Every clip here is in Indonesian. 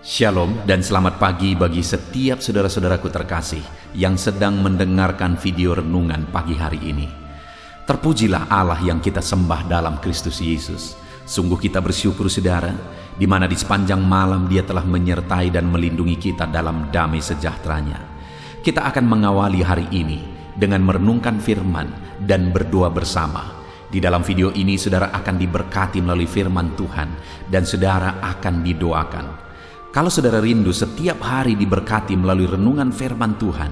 Shalom dan selamat pagi bagi setiap saudara-saudaraku terkasih yang sedang mendengarkan video renungan pagi hari ini. Terpujilah Allah yang kita sembah dalam Kristus Yesus. Sungguh kita bersyukur saudara, di mana di sepanjang malam Dia telah menyertai dan melindungi kita dalam damai sejahteranya. Kita akan mengawali hari ini dengan merenungkan firman dan berdoa bersama. Di dalam video ini saudara akan diberkati melalui firman Tuhan dan saudara akan didoakan. Kalau saudara rindu setiap hari diberkati melalui renungan firman Tuhan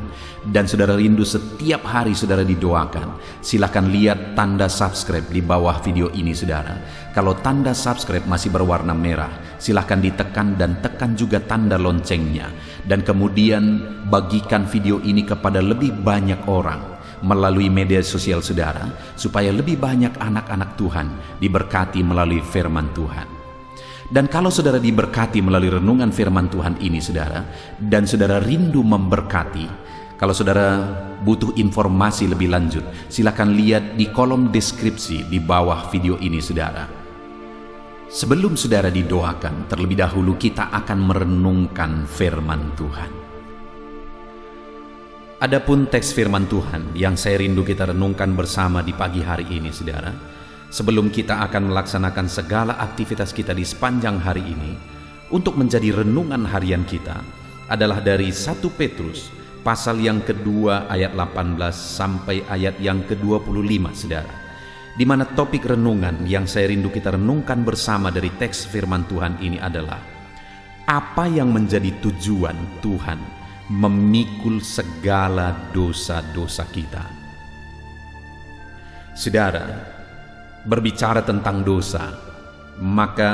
dan saudara rindu setiap hari saudara didoakan, silakan lihat tanda subscribe di bawah video ini saudara. Kalau tanda subscribe masih berwarna merah, silakan ditekan dan tekan juga tanda loncengnya. Dan kemudian bagikan video ini kepada lebih banyak orang melalui media sosial saudara, supaya lebih banyak anak-anak Tuhan diberkati melalui firman Tuhan. Dan kalau saudara diberkati melalui renungan firman Tuhan ini saudara, dan saudara rindu memberkati, kalau saudara butuh informasi lebih lanjut, silakan lihat di kolom deskripsi di bawah video ini saudara. Sebelum saudara didoakan, terlebih dahulu kita akan merenungkan firman Tuhan. Adapun teks firman Tuhan yang saya rindu kita renungkan bersama di pagi hari ini saudara, sebelum kita akan melaksanakan segala aktivitas kita di sepanjang hari ini, untuk menjadi renungan harian kita adalah dari 1 Petrus pasal yang kedua ayat 18 sampai ayat yang ke-25 saudara. Di mana topik renungan yang saya rindu kita renungkan bersama dari teks firman Tuhan ini adalah apa yang menjadi tujuan Tuhan memikul segala dosa-dosa kita. Saudara, berbicara tentang dosa, maka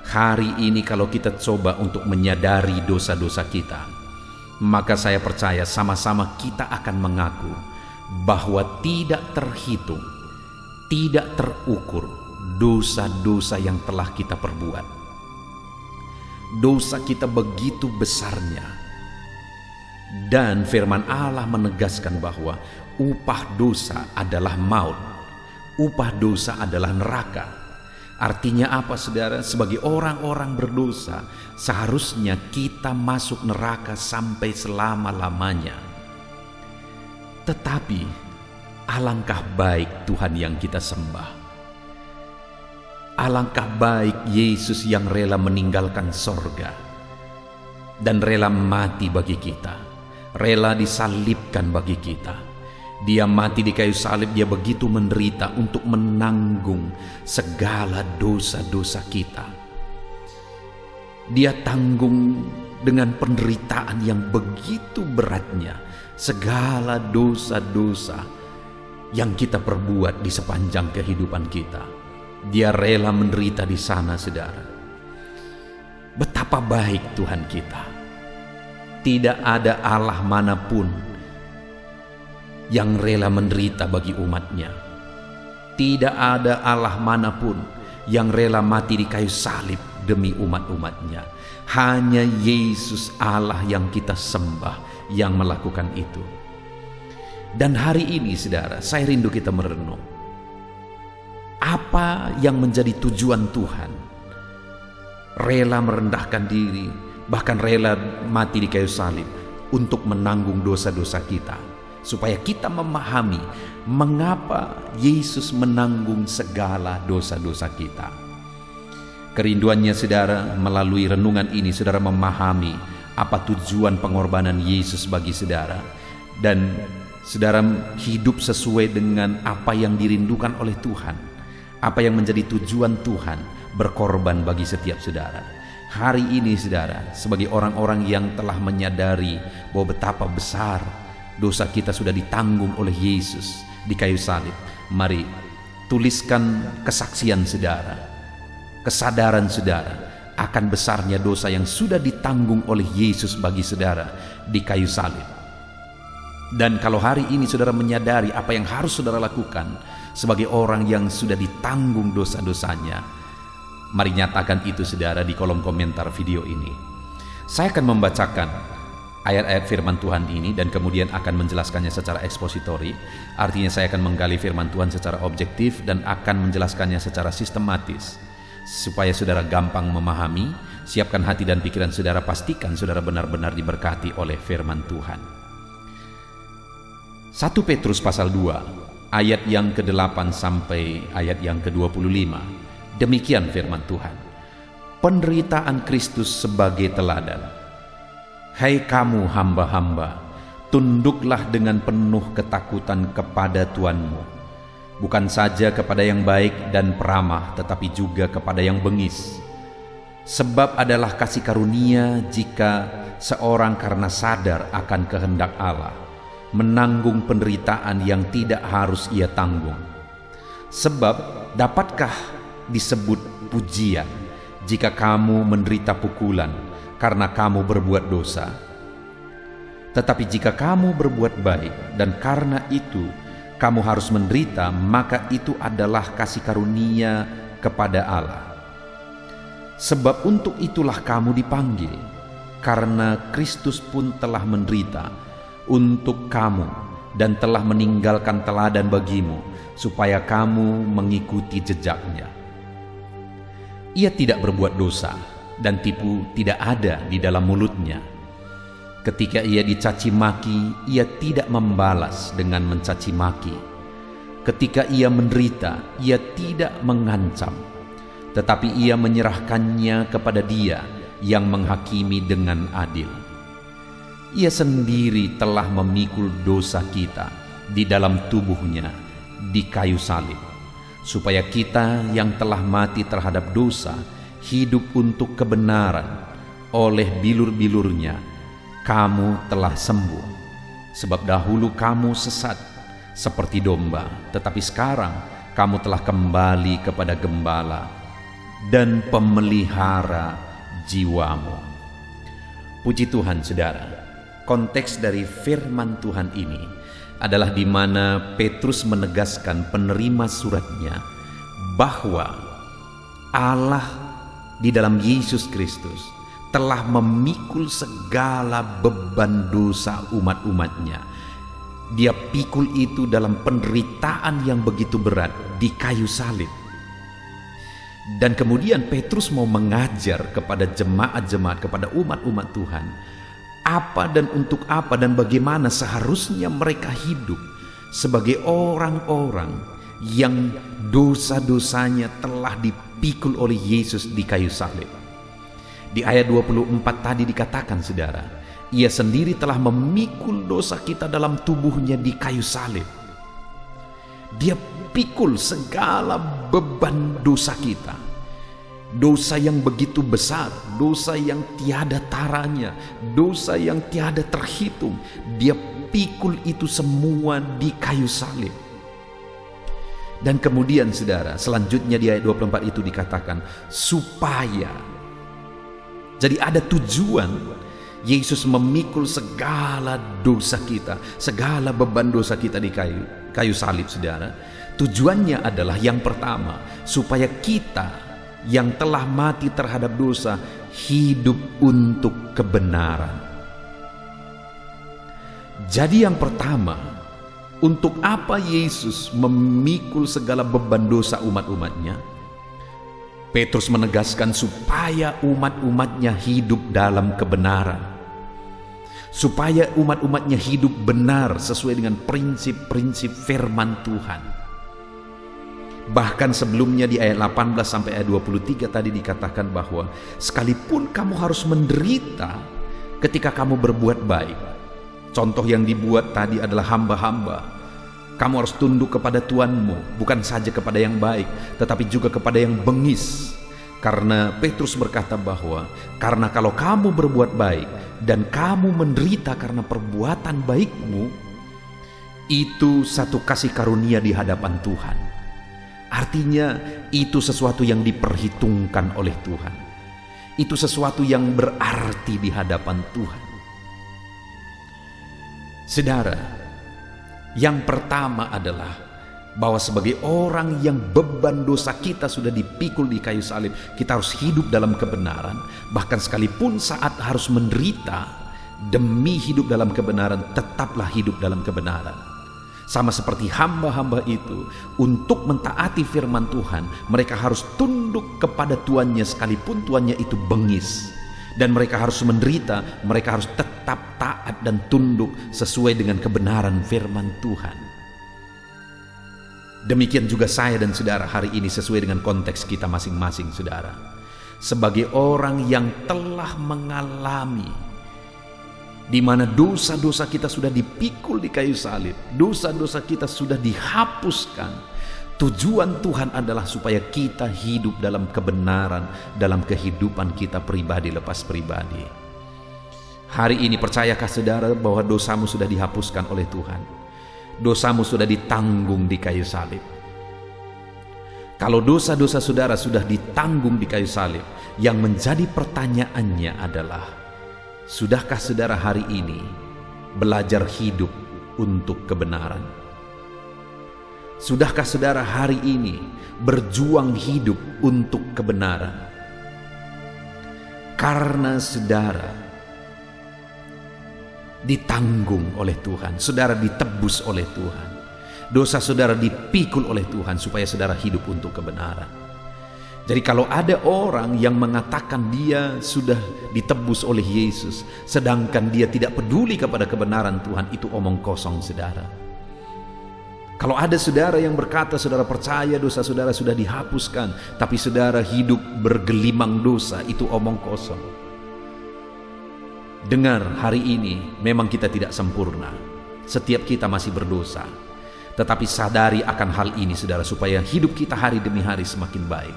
hari ini kalau kita coba untuk menyadari dosa-dosa kita, maka saya percaya sama-sama kita akan mengaku bahwa tidak terhitung, tidak terukur dosa-dosa yang telah kita perbuat. Dosa kita begitu besarnya, dan firman Allah menegaskan bahwa upah dosa adalah maut. Upah dosa adalah neraka. Artinya apa saudara? Sebagai orang-orang berdosa, seharusnya kita masuk neraka sampai selama-lamanya. Tetapi alangkah baik Tuhan yang kita sembah. Alangkah baik Yesus yang rela meninggalkan sorga dan rela mati bagi kita, rela disalibkan bagi kita. Dia mati di kayu salib, dia begitu menderita untuk menanggung segala dosa-dosa kita. Dia tanggung dengan penderitaan yang begitu beratnya segala dosa-dosa yang kita perbuat di sepanjang kehidupan kita. Dia rela menderita di sana saudara. Betapa baik Tuhan kita. Tidak ada Allah manapun yang rela menderita bagi umatnya. Tidak ada Allah manapun yang rela mati di kayu salib demi umat-umatnya. Hanya Yesus Allah yang kita sembah yang melakukan itu. Dan hari ini saudara, saya rindu kita merenung apa yang menjadi tujuan Tuhan rela merendahkan diri, bahkan rela mati di kayu salib untuk menanggung dosa-dosa kita, supaya kita memahami mengapa Yesus menanggung segala dosa-dosa kita. Kerinduannya saudara, melalui renungan ini saudara memahami apa tujuan pengorbanan Yesus bagi saudara, dan saudara hidup sesuai dengan apa yang dirindukan oleh Tuhan, apa yang menjadi tujuan Tuhan berkorban bagi setiap saudara. Hari ini saudara, sebagai orang-orang yang telah menyadari bahwa betapa besar dosa kita sudah ditanggung oleh Yesus di kayu salib, mari tuliskan kesaksian saudara, kesadaran saudara akan besarnya dosa yang sudah ditanggung oleh Yesus bagi saudara di kayu salib. Dan kalau hari ini saudara menyadari apa yang harus saudara lakukan sebagai orang yang sudah ditanggung dosa-dosanya, mari nyatakan itu saudara di kolom komentar video ini. Saya akan membacakan ayat-ayat firman Tuhan ini dan kemudian akan menjelaskannya secara ekspositori. Artinya saya akan menggali firman Tuhan secara objektif dan akan menjelaskannya secara sistematis, supaya saudara gampang memahami, Siapkan hati dan pikiran saudara, pastikan saudara benar-benar diberkati oleh firman Tuhan. 1 Petrus pasal 2 ayat yang ke-8 sampai ayat yang ke-25. Demikian firman Tuhan. Penderitaan Kristus sebagai teladan. Hai kamu hamba-hamba, tunduklah dengan penuh ketakutan kepada Tuanmu, bukan saja kepada yang baik dan peramah, tetapi juga kepada yang bengis. Sebab adalah kasih karunia jika seorang karena sadar akan kehendak Allah menanggung penderitaan yang tidak harus ia tanggung. Sebab dapatkah disebut pujian jika kamu menderita pukulan karena kamu berbuat dosa? Tetapi jika kamu berbuat baik dan karena itu kamu harus menderita, maka itu adalah kasih karunia kepada Allah. Sebab untuk itulah kamu dipanggil, karena Kristus pun telah menderita untuk kamu dan telah meninggalkan teladan bagimu, supaya kamu mengikuti jejaknya. Ia tidak berbuat dosa, dan tipu tidak ada di dalam mulutnya. Ketika ia dicaci maki, ia tidak membalas dengan mencaci maki. Ketika ia menderita, ia tidak mengancam, tetapi ia menyerahkannya kepada Dia yang menghakimi dengan adil. Ia sendiri telah memikul dosa kita di dalam tubuhnya di kayu salib, supaya kita yang telah mati terhadap dosa hidup untuk kebenaran. Oleh bilur-bilurnya kamu telah sembuh. Sebab dahulu kamu sesat seperti domba, tetapi sekarang kamu telah kembali kepada Gembala dan pemelihara jiwamu. Puji Tuhan, saudara. Konteks dari firman Tuhan ini adalah di mana Petrus menegaskan penerima suratnya bahwa Allah di dalam Yesus Kristus telah memikul segala beban dosa umat-umatnya. Dia pikul itu dalam penderitaan yang begitu berat di kayu salib. Dan kemudian Petrus mau mengajar kepada jemaat-jemaat, kepada umat-umat Tuhan, apa dan untuk apa dan bagaimana seharusnya mereka hidup sebagai orang-orang yang dosa-dosanya telah dipikul oleh Yesus di kayu salib. Di ayat 24 tadi dikatakan, saudara, ia sendiri telah memikul dosa kita dalam tubuhnya di kayu salib. Dia pikul segala beban dosa kita. Dosa yang begitu besar, dosa yang tiada taranya, dosa yang tiada terhitung. Dia pikul itu semua di kayu salib. Dan kemudian, saudara, selanjutnya di ayat 24 itu dikatakan supaya. Jadi ada tujuan Yesus memikul segala dosa kita, segala beban dosa kita di kayu salib, saudara. Tujuannya adalah yang pertama, supaya kita yang telah mati terhadap dosa hidup untuk kebenaran. Jadi yang pertama, untuk apa Yesus memikul segala beban dosa umat-umatnya? Petrus menegaskan supaya umat-umatnya hidup dalam kebenaran, supaya umat-umatnya hidup benar sesuai dengan prinsip-prinsip firman Tuhan. Bahkan sebelumnya di ayat 18 sampai ayat 23 tadi dikatakan bahwa sekalipun kamu harus menderita ketika kamu berbuat baik. Contoh yang dibuat tadi adalah hamba-hamba. Kamu harus tunduk kepada Tuanmu, bukan saja kepada yang baik, tetapi juga kepada yang bengis. Karena Petrus berkata bahwa, karena kalau kamu berbuat baik dan kamu menderita karena perbuatan baikmu, itu satu kasih karunia di hadapan Tuhan. Artinya itu sesuatu yang diperhitungkan oleh Tuhan. Itu sesuatu yang berarti di hadapan Tuhan. Saudara, yang pertama adalah bahwa sebagai orang yang beban dosa kita sudah dipikul di kayu salib, kita harus hidup dalam kebenaran. Bahkan sekalipun saat harus menderita demi hidup dalam kebenaran, tetaplah hidup dalam kebenaran. Sama seperti hamba-hamba itu, untuk mentaati firman Tuhan, mereka harus tunduk kepada tuannya sekalipun tuannya itu bengis. Dan mereka harus menderita, mereka harus tetap taat dan tunduk sesuai dengan kebenaran firman Tuhan. Demikian juga saya dan saudara hari ini sesuai dengan konteks kita masing-masing, saudara. Sebagai orang yang telah mengalami di mana dosa-dosa kita sudah dipikul di kayu salib, dosa-dosa kita sudah dihapuskan. Tujuan Tuhan adalah supaya kita hidup dalam kebenaran dalam kehidupan kita pribadi lepas pribadi. Hari ini percayakah saudara bahwa dosamu sudah dihapuskan oleh Tuhan? Dosamu sudah ditanggung di kayu salib. Kalau dosa-dosa saudara sudah ditanggung di kayu salib, yang menjadi pertanyaannya adalah, sudahkah saudara hari ini belajar hidup untuk kebenaran? Sudahkah saudara hari ini berjuang hidup untuk kebenaran? Karena saudara ditanggung oleh Tuhan, saudara ditebus oleh Tuhan, dosa saudara dipikul oleh Tuhan supaya saudara hidup untuk kebenaran. Jadi kalau ada orang yang mengatakan dia sudah ditebus oleh Yesus, sedangkan dia tidak peduli kepada kebenaran Tuhan, itu omong kosong, saudara. Kalau ada saudara yang berkata saudara percaya dosa saudara sudah dihapuskan, tapi saudara hidup bergelimang dosa, itu omong kosong. Dengar, hari ini memang kita tidak sempurna. Setiap kita masih berdosa. Tetapi sadari akan hal ini, saudara, supaya hidup kita hari demi hari semakin baik.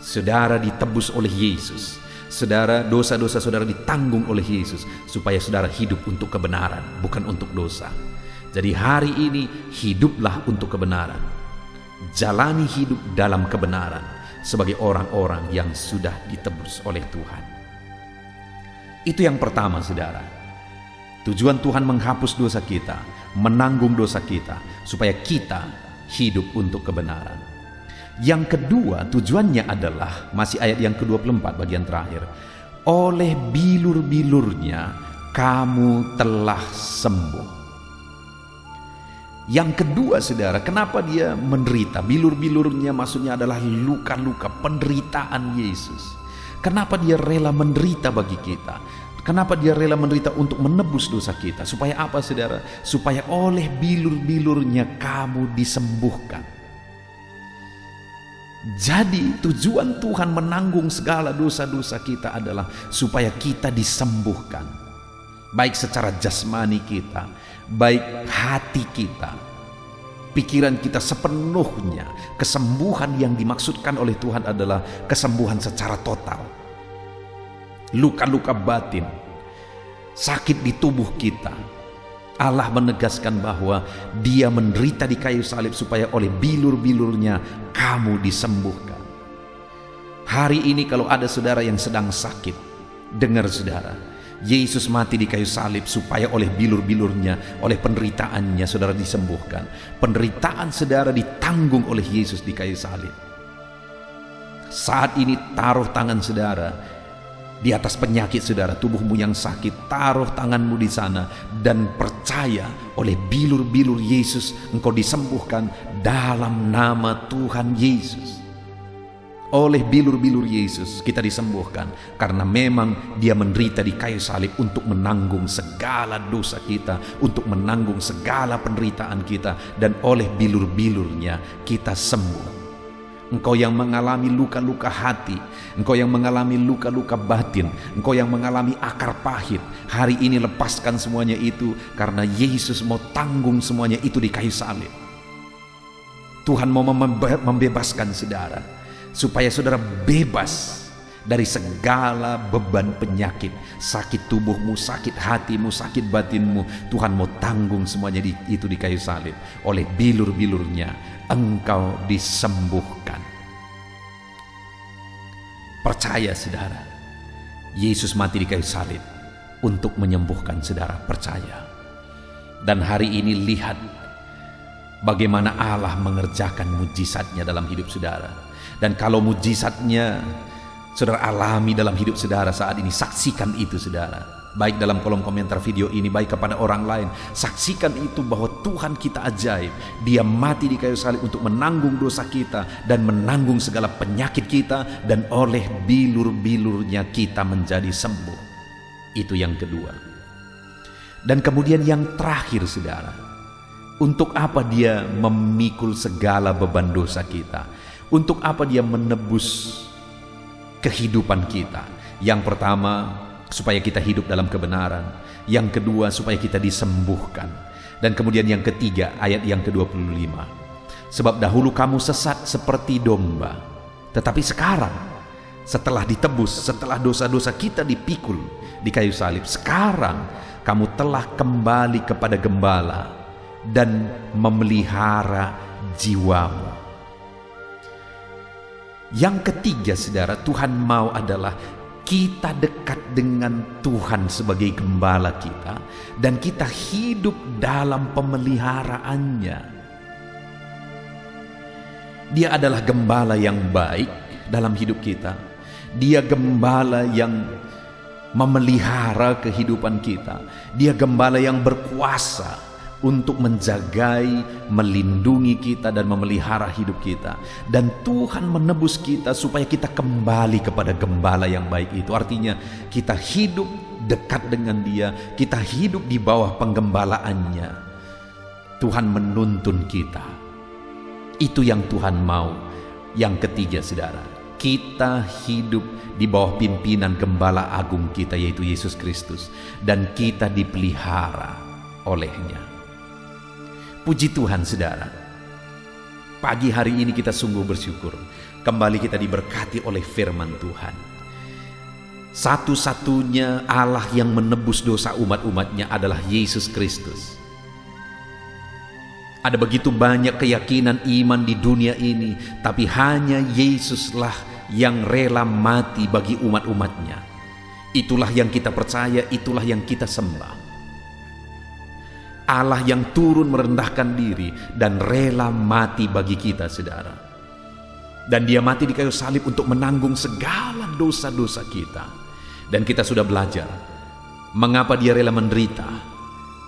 Saudara ditebus oleh Yesus. Saudara, dosa-dosa saudara ditanggung oleh Yesus, supaya saudara hidup untuk kebenaran, bukan untuk dosa. Jadi hari ini hiduplah untuk kebenaran. Jalani hidup dalam kebenaran sebagai orang-orang yang sudah ditebus oleh Tuhan. Itu yang pertama, saudara. Tujuan Tuhan menghapus dosa kita, menanggung dosa kita, supaya kita hidup untuk kebenaran. Yang kedua, tujuannya adalah, masih ayat yang ke-24 bagian terakhir, oleh bilur-bilurnya kamu telah sembuh. Yang kedua, saudara, kenapa dia menderita? Bilur-bilurnya maksudnya adalah luka-luka penderitaan Yesus. Kenapa dia rela menderita bagi kita? Kenapa dia rela menderita untuk menebus dosa kita? Supaya apa, saudara? Supaya oleh bilur-bilurnya kamu disembuhkan. Jadi tujuan Tuhan menanggung segala dosa-dosa kita adalah supaya kita disembuhkan. Baik secara jasmani kita, baik hati kita, pikiran kita sepenuhnya. Kesembuhan yang dimaksudkan oleh Tuhan adalah kesembuhan secara total. Luka-luka batin, sakit di tubuh kita, Allah menegaskan bahwa dia menderita di kayu salib supaya oleh bilur-bilurnya kamu disembuhkan. Hari ini kalau ada saudara yang sedang sakit, dengar saudara, Yesus mati di kayu salib supaya oleh bilur-bilurnya, oleh penderitaannya saudara disembuhkan. Penderitaan saudara ditanggung oleh Yesus di kayu salib. Saat ini taruh tangan saudara di atas penyakit saudara, tubuhmu yang sakit, taruh tanganmu di sana dan percaya oleh bilur-bilur Yesus engkau disembuhkan dalam nama Tuhan Yesus. Oleh bilur-bilur Yesus kita disembuhkan karena memang dia menderita di kayu salib untuk menanggung segala dosa kita, untuk menanggung segala penderitaan kita, dan oleh bilur-bilurnya kita sembuh. Engkau yang mengalami luka-luka hati, engkau yang mengalami luka-luka batin, engkau yang mengalami akar pahit, hari ini lepaskan semuanya itu karena Yesus mau tanggung semuanya itu di kayu salib. Tuhan mau membebaskan saudara supaya saudara bebas dari segala beban penyakit, sakit tubuhmu, sakit hatimu, sakit batinmu. Tuhan mau tanggung semuanya itu di kayu salib. Oleh bilur-bilurnya engkau disembuhkan. Percaya saudara, Yesus mati di kayu salib untuk menyembuhkan saudara, percaya. Dan hari ini lihat bagaimana Allah mengerjakan mujizatnya dalam hidup saudara. Dan kalau mujizatnya saudara alami dalam hidup saudara saat ini, saksikan itu saudara. baik dalam kolom komentar video ini, baik kepada orang lain. Saksikan itu bahwa Tuhan kita ajaib. Dia mati di kayu salib untuk menanggung dosa kita dan menanggung segala penyakit kita, dan oleh bilur-bilurnya kita menjadi sembuh. Itu yang kedua. Dan kemudian yang terakhir, saudara, untuk apa dia memikul segala beban dosa kita? Untuk apa dia menebus kehidupan kita? Yang pertama, supaya kita hidup dalam kebenaran. Yang kedua, supaya kita disembuhkan. Dan kemudian yang ketiga, ayat yang ke-25. Sebab dahulu kamu sesat seperti domba, tetapi sekarang setelah ditebus, setelah dosa-dosa kita dipikul di kayu salib, sekarang kamu telah kembali kepada Gembala dan memelihara jiwamu. Yang ketiga, saudara, Tuhan mau adalah kita dekat dengan Tuhan sebagai gembala kita, dan kita hidup dalam pemeliharaannya. Dia adalah gembala yang baik dalam hidup kita. Dia gembala yang memelihara kehidupan kita. Dia gembala yang berkuasa untuk menjagai, melindungi kita dan memelihara hidup kita. Dan Tuhan menebus kita supaya kita kembali kepada gembala yang baik itu. Artinya kita hidup dekat dengan Dia, kita hidup di bawah penggembalaannya. Tuhan menuntun kita. Itu yang Tuhan mau. Yang ketiga, saudara, kita hidup di bawah pimpinan Gembala Agung kita, yaitu Yesus Kristus, dan kita dipelihara olehnya. Puji Tuhan, saudara. Pagi hari ini kita sungguh bersyukur. Kembali kita diberkati oleh firman Tuhan. Satu-satunya Allah yang menebus dosa umat-umatnya adalah Yesus Kristus. Ada begitu banyak keyakinan iman di dunia ini, tapi hanya Yesuslah yang rela mati bagi umat-umatnya. Itulah yang kita percaya, itulah yang kita sembah. Allah yang turun merendahkan diri dan rela mati bagi kita, saudara. Dan Dia mati di kayu salib untuk menanggung segala dosa-dosa kita. Dan kita sudah belajar mengapa Dia rela menderita,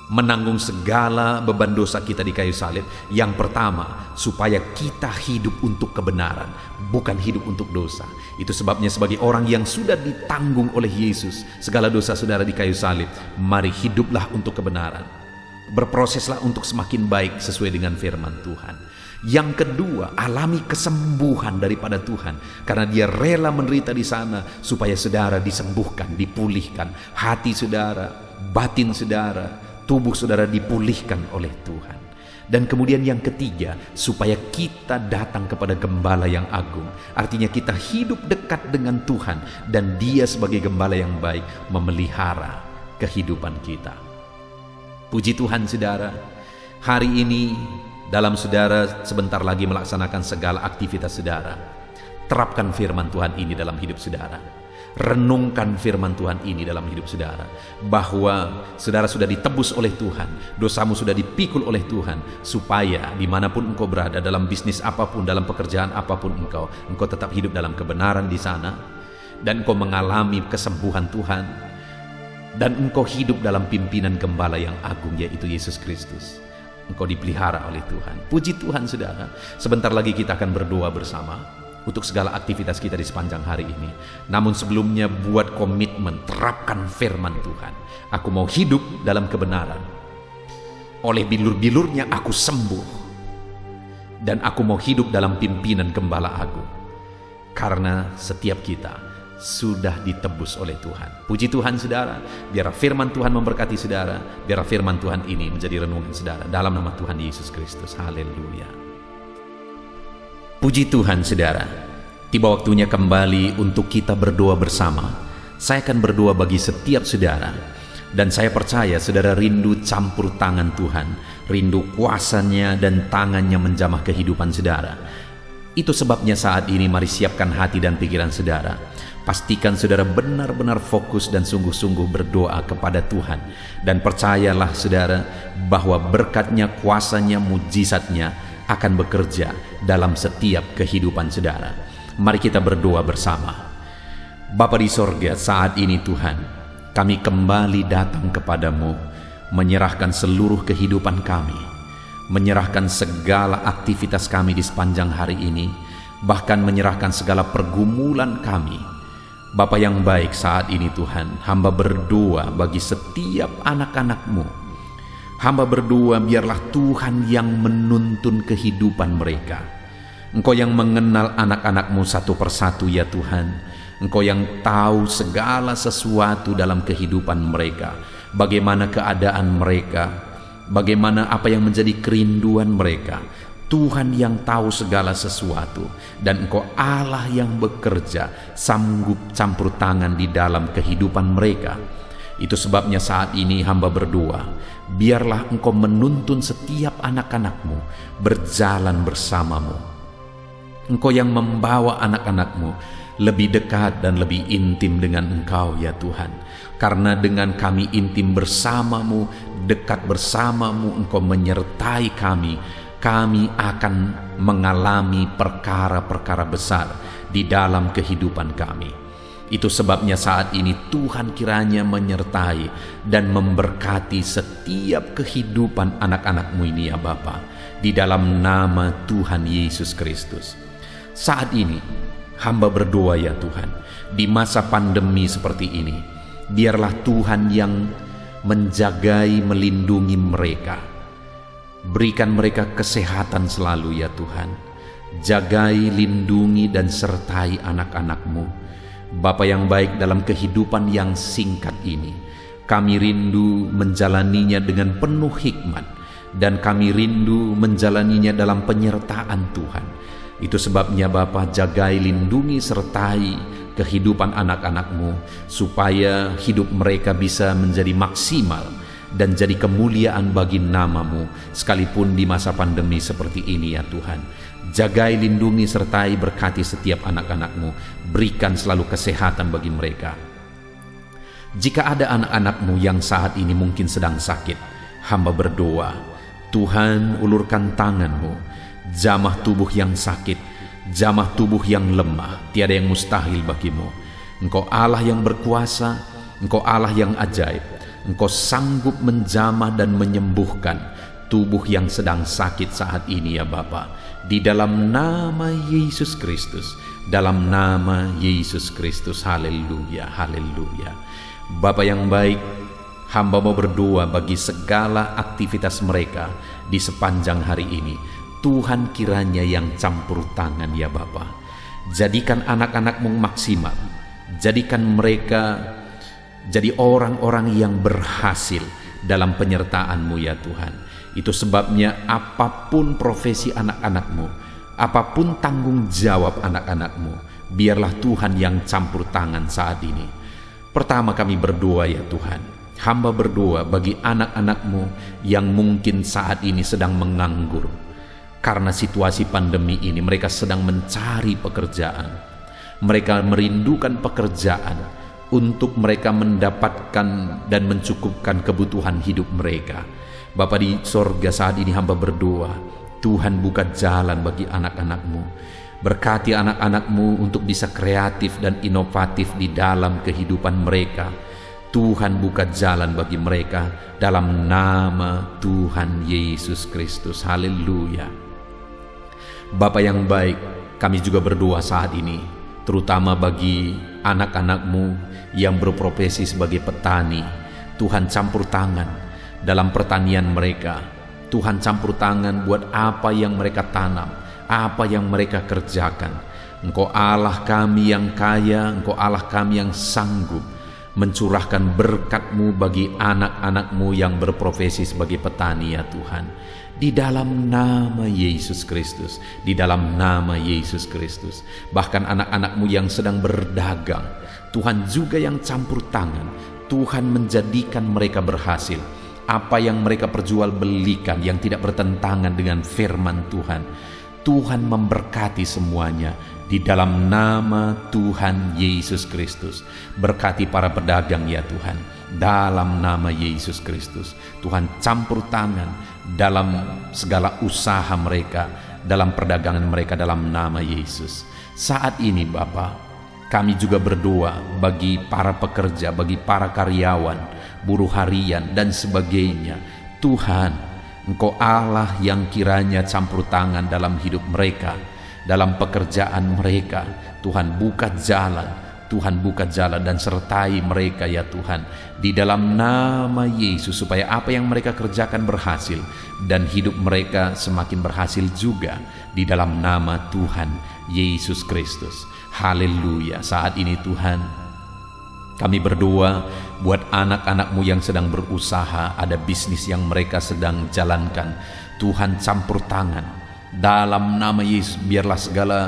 menanggung segala beban dosa kita di kayu salib. Yang pertama, supaya kita hidup untuk kebenaran, bukan hidup untuk dosa. Itu sebabnya sebagai orang yang sudah ditanggung oleh Yesus segala dosa saudara di kayu salib, mari hiduplah untuk kebenaran. Berproseslah untuk semakin baik sesuai dengan firman Tuhan. Yang kedua, alami kesembuhan daripada Tuhan, karena Dia rela menderita di sana supaya saudara disembuhkan, dipulihkan. Hati saudara, batin saudara, tubuh saudara dipulihkan oleh Tuhan. Dan kemudian yang ketiga, supaya kita datang kepada Gembala yang agung. Artinya kita hidup dekat dengan Tuhan, dan Dia sebagai Gembala yang baik memelihara kehidupan kita. Puji Tuhan, saudara. Hari ini dalam saudara sebentar lagi melaksanakan segala aktivitas saudara, terapkan firman Tuhan ini dalam hidup saudara. Renungkan firman Tuhan ini dalam hidup saudara, bahwa saudara sudah ditebus oleh Tuhan, dosamu sudah dipikul oleh Tuhan, supaya dimanapun engkau berada, dalam bisnis apapun, dalam pekerjaan apapun engkau tetap hidup dalam kebenaran di sana, dan engkau mengalami kesembuhan Tuhan, dan engkau hidup dalam pimpinan Gembala yang agung, yaitu Yesus Kristus. Engkau dipelihara oleh Tuhan. Puji Tuhan, saudara. Sebentar lagi kita akan berdoa bersama untuk segala aktivitas kita di sepanjang hari ini. Namun sebelumnya, buat komitmen, terapkan firman Tuhan. Aku mau hidup dalam kebenaran. Oleh bilur-bilurnya aku sembuh, dan aku mau hidup dalam pimpinan Gembala Agung, karena setiap kita sudah ditebus oleh Tuhan. Puji Tuhan, saudara. Biar firman Tuhan memberkati saudara. Biar firman Tuhan ini menjadi renungan saudara. Dalam nama Tuhan Yesus Kristus. Haleluya. Puji Tuhan, saudara. Tiba waktunya kembali untuk kita berdoa bersama. Saya akan berdoa bagi setiap saudara. Dan saya percaya saudara rindu campur tangan Tuhan. Rindu kuasanya dan tangannya menjamah kehidupan saudara. Itu sebabnya saat ini mari siapkan hati dan pikiran saudara. Pastikan saudara benar-benar fokus dan sungguh-sungguh berdoa kepada Tuhan. Dan percayalah saudara bahwa berkatnya, kuasanya, mujizatnya akan bekerja dalam setiap kehidupan saudara. Mari kita berdoa bersama. Bapa di sorga, saat ini Tuhan, kami kembali datang kepadamu, menyerahkan seluruh kehidupan kami, menyerahkan segala aktivitas kami di sepanjang hari ini, bahkan menyerahkan segala pergumulan kami. Bapa yang baik, saat ini Tuhan, hamba berdoa bagi setiap anak-anak-Mu. Hamba berdoa biarlah Tuhan yang menuntun kehidupan mereka. Engkau yang mengenal anak-anak-Mu satu persatu ya Tuhan. Engkau yang tahu segala sesuatu dalam kehidupan mereka. Bagaimana keadaan mereka, bagaimana apa yang menjadi kerinduan mereka. Tuhan yang tahu segala sesuatu, dan Engkau Allah yang bekerja, sanggup campur tangan di dalam kehidupan mereka. Itu sebabnya saat ini hamba berdoa, biarlah Engkau menuntun setiap anak-anak-Mu berjalan bersama-Mu. Engkau yang membawa anak-anak-Mu lebih dekat dan lebih intim dengan Engkau ya Tuhan. Karena dengan kami intim bersama-Mu, dekat bersama-Mu, Engkau menyertai kami, kami akan mengalami perkara-perkara besar di dalam kehidupan kami. Itu sebabnya saat ini Tuhan kiranya menyertai dan memberkati setiap kehidupan anak-anak-Mu ini ya Bapa, di dalam nama Tuhan Yesus Kristus. Saat ini hamba berdoa ya Tuhan, di masa pandemi seperti ini, biarlah Tuhan yang menjagai, melindungi mereka. Berikan mereka kesehatan selalu ya Tuhan. Jagai, lindungi dan sertai anak-anak-Mu. Bapa yang baik, dalam kehidupan yang singkat ini, kami rindu menjalaninya dengan penuh hikmat, dan kami rindu menjalaninya dalam penyertaan Tuhan. Itu sebabnya Bapa, jagai, lindungi, sertai kehidupan anak-anak-Mu, supaya hidup mereka bisa menjadi maksimal dan jadi kemuliaan bagi nama-Mu, sekalipun di masa pandemi seperti ini ya Tuhan. Jagai, lindungi, sertai, berkati setiap anak-anak-Mu. Berikan selalu kesehatan bagi mereka. Jika ada anak-anak-Mu yang saat ini mungkin sedang sakit, hamba berdoa, Tuhan ulurkan tangan-Mu, jamah tubuh yang sakit, jamah tubuh yang lemah, tiada yang mustahil bagi-Mu. Engkau Allah yang berkuasa, Engkau Allah yang ajaib. Engkau sanggup menjamah dan menyembuhkan tubuh yang sedang sakit saat ini ya Bapa. Di dalam nama Yesus Kristus, dalam nama Yesus Kristus, haleluya, haleluya. Bapa yang baik, hamba mau berdoa bagi segala aktivitas mereka di sepanjang hari ini. Tuhan kiranya yang campur tangan ya Bapa. Jadikan anak-anak-Mu maksimal, jadikan mereka jadi orang-orang yang berhasil dalam penyertaan-Mu ya Tuhan. Itu sebabnya apapun profesi anak-anak-Mu, apapun tanggung jawab anak-anak-Mu, biarlah Tuhan yang campur tangan saat ini. Pertama kami berdoa ya Tuhan, hamba berdoa bagi anak-anak-Mu yang mungkin saat ini sedang menganggur. Karena situasi pandemi ini mereka sedang mencari pekerjaan. Mereka merindukan pekerjaan untuk mereka mendapatkan dan mencukupkan kebutuhan hidup mereka. Bapa di sorga, saat ini hamba berdoa, Tuhan buka jalan bagi anak-anak-Mu. Berkati anak-anak-Mu untuk bisa kreatif dan inovatif di dalam kehidupan mereka. Tuhan buka jalan bagi mereka dalam nama Tuhan Yesus Kristus. Haleluya. Bapa yang baik, kami juga berdoa saat ini, terutama bagi anak-anak-Mu yang berprofesi sebagai petani. Tuhan campur tangan dalam pertanian mereka. Tuhan campur tangan buat apa yang mereka tanam, apa yang mereka kerjakan. Engkau Allah kami yang kaya, Engkau Allah kami yang sanggup mencurahkan berkat-Mu bagi anak-anak-Mu yang berprofesi sebagai petani ya Tuhan. Di dalam nama Yesus Kristus, di dalam nama Yesus Kristus. Bahkan anak-anak-Mu yang sedang berdagang, Tuhan juga yang campur tangan. Tuhan menjadikan mereka berhasil. Apa yang mereka perjualbelikan yang tidak bertentangan dengan firman Tuhan, Tuhan memberkati semuanya di dalam nama Tuhan Yesus Kristus. Berkati para pedagang ya Tuhan, dalam nama Yesus Kristus. Tuhan campur tangan dalam segala usaha mereka, dalam perdagangan mereka, dalam nama Yesus. Saat ini Bapa, Kami juga berdoa bagi para pekerja, bagi para karyawan, buruh harian dan sebagainya. Tuhan, Engkau Allah yang kiranya campur tangan dalam hidup mereka, dalam pekerjaan mereka. Tuhan, buka jalan, Tuhan buka jalan dan sertai mereka ya Tuhan, di dalam nama Yesus, supaya apa yang mereka kerjakan berhasil dan hidup mereka semakin berhasil juga di dalam nama Tuhan Yesus Kristus. Haleluya. Saat ini Tuhan, kami berdoa buat anak-anak-Mu yang sedang berusaha, ada bisnis yang mereka sedang jalankan. Tuhan, campur tangan dalam nama Yesus, biarlah segala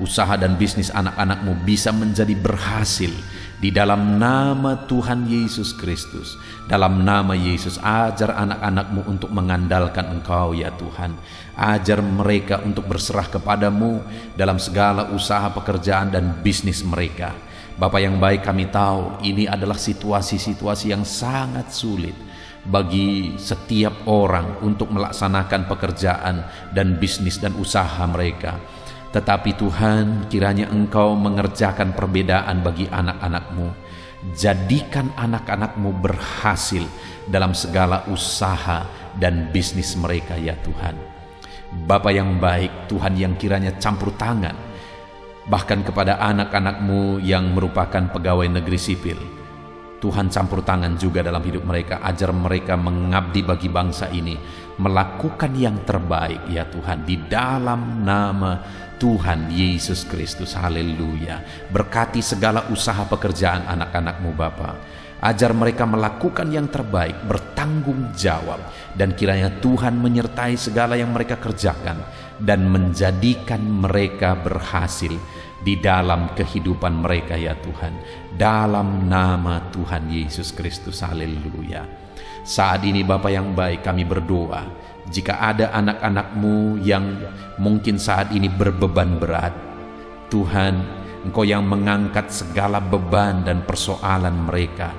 usaha dan bisnis anak-anak-Mu bisa menjadi berhasil di dalam nama Tuhan Yesus Kristus. Dalam nama Yesus, ajar anak-anak-Mu untuk mengandalkan Engkau ya Tuhan. Ajar mereka untuk berserah kepadamu dalam segala usaha, pekerjaan dan bisnis mereka. Bapa yang baik, kami tahu ini adalah situasi-situasi yang sangat sulit bagi setiap orang untuk melaksanakan pekerjaan dan bisnis dan usaha mereka. Tetapi Tuhan, kiranya Engkau mengerjakan perbedaan bagi anak-anak-Mu. Jadikan anak-anak-Mu berhasil dalam segala usaha dan bisnis mereka ya Tuhan. Bapa yang baik, Tuhan yang kiranya campur tangan bahkan kepada anak-anak-Mu yang merupakan pegawai negeri sipil. Tuhan, campur tangan juga dalam hidup mereka. Ajar mereka mengabdi bagi bangsa ini, melakukan yang terbaik ya Tuhan, di dalam nama Tuhan Yesus Kristus. Haleluya. Berkati segala usaha pekerjaan anak-anak-Mu Bapa. Ajar mereka melakukan yang terbaik, bertanggung jawab, dan kiranya Tuhan menyertai segala yang mereka kerjakan dan menjadikan mereka berhasil di dalam kehidupan mereka ya Tuhan, dalam nama Tuhan Yesus Kristus. Haleluya. Saat ini Bapa yang baik, kami berdoa, jika ada anak-anak-Mu yang mungkin saat ini berbeban berat, Tuhan, Engkau yang mengangkat segala beban dan persoalan mereka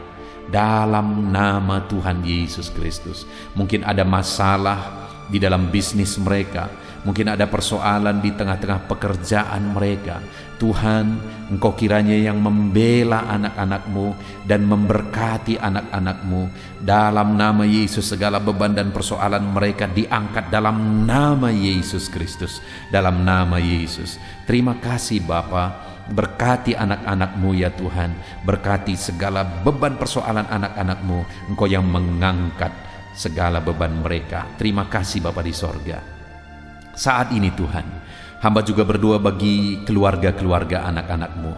dalam nama Tuhan Yesus Kristus. Mungkin ada masalah di dalam bisnis mereka, mungkin ada persoalan di tengah-tengah pekerjaan mereka. Tuhan, Engkau kiranya yang membela anak-anak-Mu dan memberkati anak-anak-Mu. Dalam nama Yesus, segala beban dan persoalan mereka diangkat dalam nama Yesus Kristus. Dalam nama Yesus. Terima kasih Bapa. Berkati anak-anak-Mu ya Tuhan. Berkati segala beban persoalan anak-anak-Mu. Engkau yang mengangkat segala beban mereka. Terima kasih Bapa di sorga. Saat ini Tuhan, hamba juga berdoa bagi keluarga-keluarga anak-anak-Mu.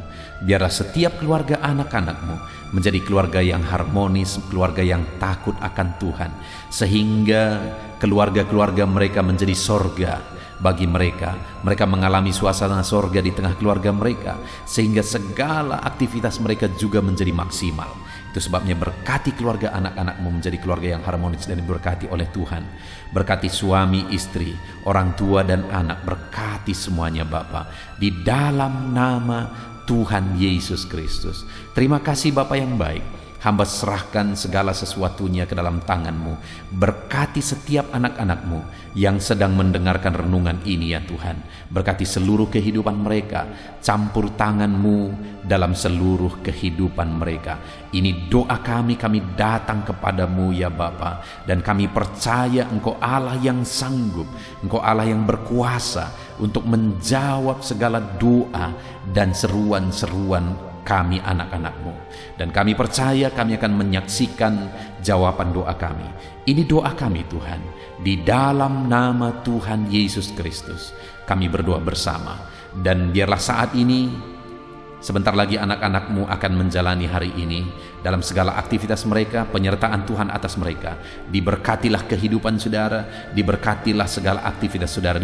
Biarlah setiap keluarga anak-anak-Mu menjadi keluarga yang harmonis, keluarga yang takut akan Tuhan, sehingga keluarga-keluarga mereka menjadi sorga bagi mereka. Mereka mengalami suasana sorga di tengah keluarga mereka, sehingga segala aktivitas mereka juga menjadi maksimal. Itu sebabnya berkati keluarga anak-anak-Mu menjadi keluarga yang harmonis dan diberkati oleh Tuhan. Berkati suami, istri, orang tua dan anak. Berkati semuanya Bapa, di dalam nama Tuhan Yesus Kristus. Terima kasih Bapa yang baik. Hamba serahkan segala sesuatunya ke dalam tangan-Mu. Berkati setiap anak-anak-Mu yang sedang mendengarkan renungan ini ya Tuhan. Berkati seluruh kehidupan mereka. Campur tangan-Mu dalam seluruh kehidupan mereka. Ini doa kami datang kepadamu ya Bapa. Dan kami percaya Engkau Allah yang sanggup, Engkau Allah yang berkuasa untuk menjawab segala doa dan seruan-seruan kami anak-anak-Mu. Dan kami percaya kami akan menyaksikan jawaban doa kami. Ini doa kami Tuhan, di dalam nama Tuhan Yesus Kristus kami berdoa bersama. Dan biarlah saat ini, sebentar lagi anak-anak-Mu akan menjalani hari ini dalam segala aktivitas mereka. Penyertaan Tuhan atas mereka. Diberkatilah kehidupan saudara, diberkatilah segala aktivitas saudara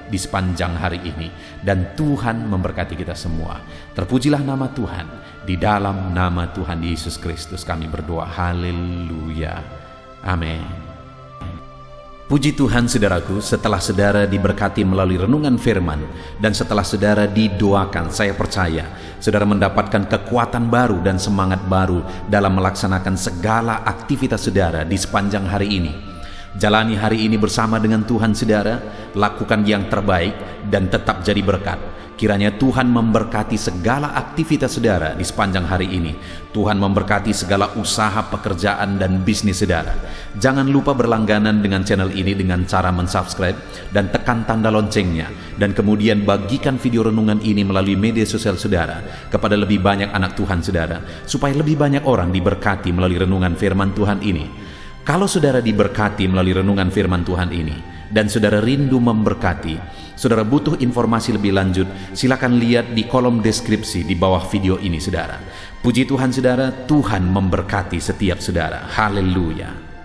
di sepanjang hari ini, dan Tuhan memberkati kita semua. Terpujilah nama Tuhan. Di dalam nama Tuhan Yesus Kristus kami berdoa. Haleluya. Amin. Puji Tuhan saudaraku, setelah saudara diberkati melalui renungan firman dan setelah saudara didoakan, saya percaya saudara mendapatkan kekuatan baru dan semangat baru dalam melaksanakan segala aktivitas saudara di sepanjang hari ini. Jalani hari ini bersama dengan Tuhan saudara, lakukan yang terbaik dan tetap jadi berkat. Kiranya Tuhan memberkati segala aktivitas saudara di sepanjang hari ini. Tuhan memberkati segala usaha, pekerjaan, dan bisnis saudara. Jangan lupa berlangganan dengan channel ini dengan cara mensubscribe dan tekan tanda loncengnya. Dan kemudian bagikan video renungan ini melalui media sosial saudara kepada lebih banyak anak Tuhan saudara, supaya lebih banyak orang diberkati melalui renungan firman Tuhan ini. Kalau saudara diberkati melalui renungan firman Tuhan ini, dan saudara rindu memberkati, saudara butuh informasi lebih lanjut, silakan lihat di kolom deskripsi di bawah video ini saudara. Puji Tuhan saudara, Tuhan memberkati setiap saudara. Haleluya.